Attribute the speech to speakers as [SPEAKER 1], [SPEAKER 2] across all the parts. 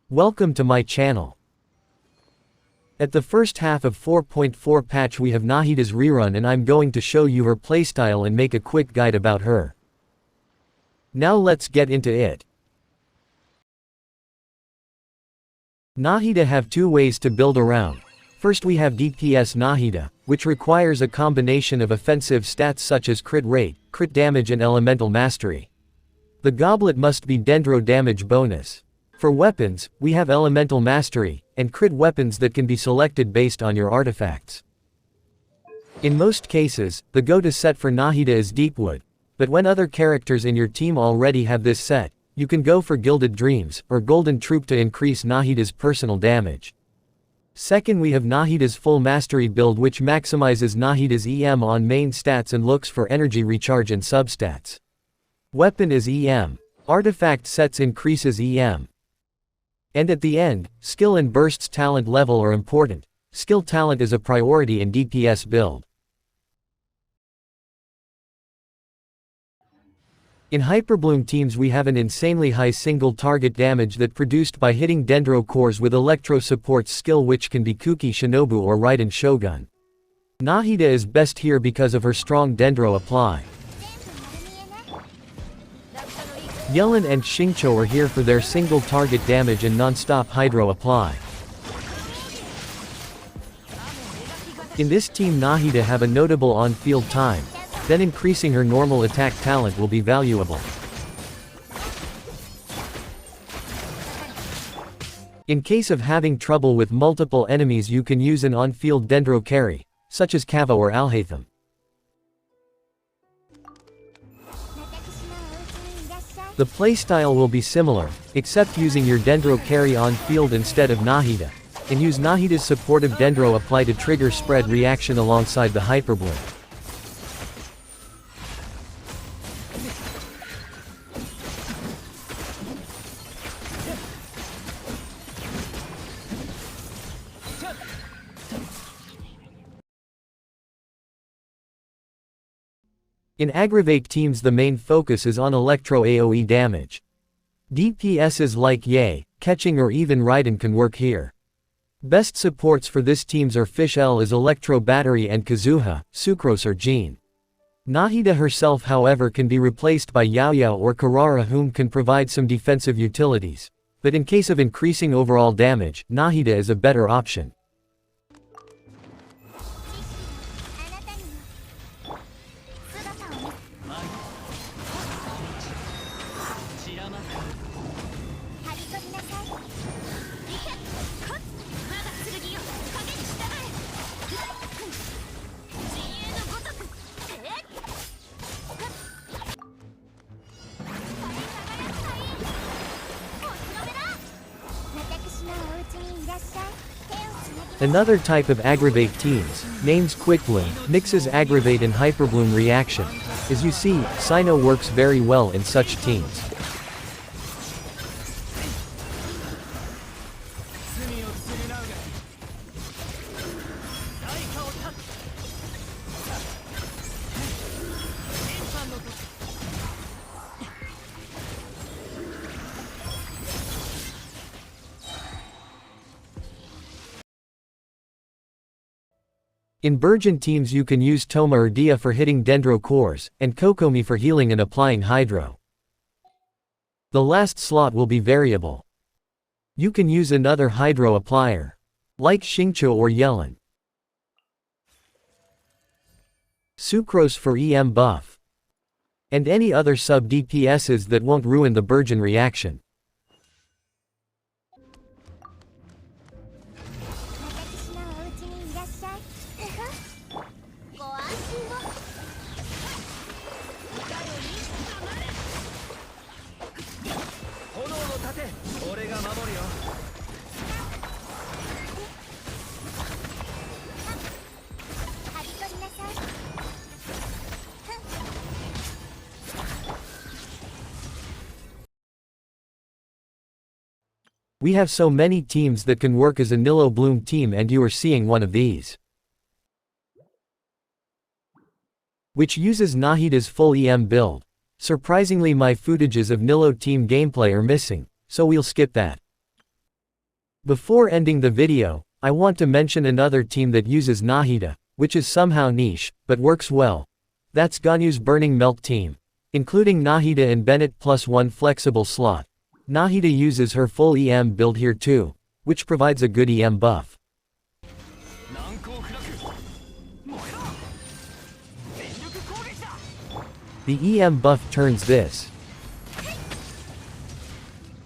[SPEAKER 1] Welcome to my channel. At the first half of 4.4 patch we have Nahida's rerun and I'm going to show you her playstyle and make a quick guide about her. Now let's get into it. Nahida have two ways to build around. First we have DPS Nahida, which requires a combination of offensive stats such as crit rate, crit damage and elemental mastery. The goblet must be dendro damage bonus. For weapons, we have elemental mastery, and crit weapons that can be selected based on your artifacts. In most cases, the go-to set for Nahida is Deepwood, but when other characters in your team already have this set, you can go for Gilded Dreams, or Golden Troop to increase Nahida's personal damage. Second we have Nahida's full mastery build which maximizes Nahida's EM on main stats and looks for energy recharge and substats. Weapon is EM. Artifact sets increases EM. And at the end, skill and bursts talent level are important. Skill talent is a priority in DPS build. In Hyperbloom teams we have an insanely high single target damage that produced by hitting Dendro cores with Electro supports skill which can be Kuki Shinobu or Raiden Shogun. Nahida is best here because of her strong Dendro apply. Yellen and Xingqiu are here for their single target damage and non-stop Hydro apply. In this team Nahida have a notable on-field time, then increasing her normal attack talent will be valuable. In case of having trouble with multiple enemies you can use an on-field Dendro carry, such as Kava or Alhaitham. The playstyle will be similar, except using your Dendro carry on field instead of Nahida, and use Nahida's supportive Dendro apply to trigger spread reaction alongside the Hyperbloom. In Aggravate teams the main focus is on Electro AoE damage. DPSs like Ye, Ketching or even Raiden can work here. Best supports for this teams are Fish L is Electro Battery and Kazuha, Sucrose or Jean. Nahida herself however can be replaced by Yao Yao or Karara whom can provide some defensive utilities. But in case of increasing overall damage, Nahida is a better option. Another type of Aggravate teams, named Quickbloom, mixes Aggravate and Hyperbloom reaction. As you see, Sino works very well in such teams. In Burgeon teams you can use Toma or Dia for hitting Dendro cores, and Kokomi for healing and applying Hydro. The last slot will be variable. You can use another Hydro applier, like Xingqiu or Yellen. Sucrose for EM buff. And any other sub DPSs that won't ruin the Burgeon reaction. We have so many teams that can work as a Nilo Bloom team and you are seeing one of these. Which uses Nahida's full EM build. Surprisingly my footages of Nilo team gameplay are missing, so we'll skip that. Before ending the video, I want to mention another team that uses Nahida, which is somehow niche, but works well. That's Ganyu's Burning Melt team. Including Nahida and Bennett plus 1 flexible slot. Nahida uses her full EM build here too, which provides a good EM buff. The EM buff turns this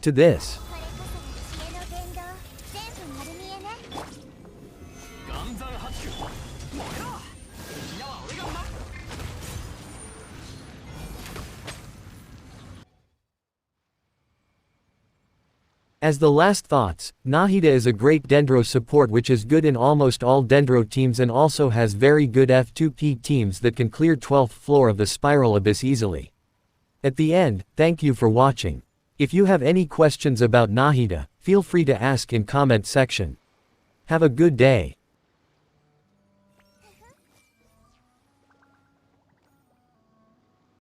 [SPEAKER 1] to this. As the last thoughts, Nahida is a great Dendro support which is good in almost all Dendro teams and also has very good F2P teams that can clear 12th floor of the Spiral Abyss easily. At the end, thank you for watching. If you have any questions about Nahida, feel free to ask in comment section. Have a good day.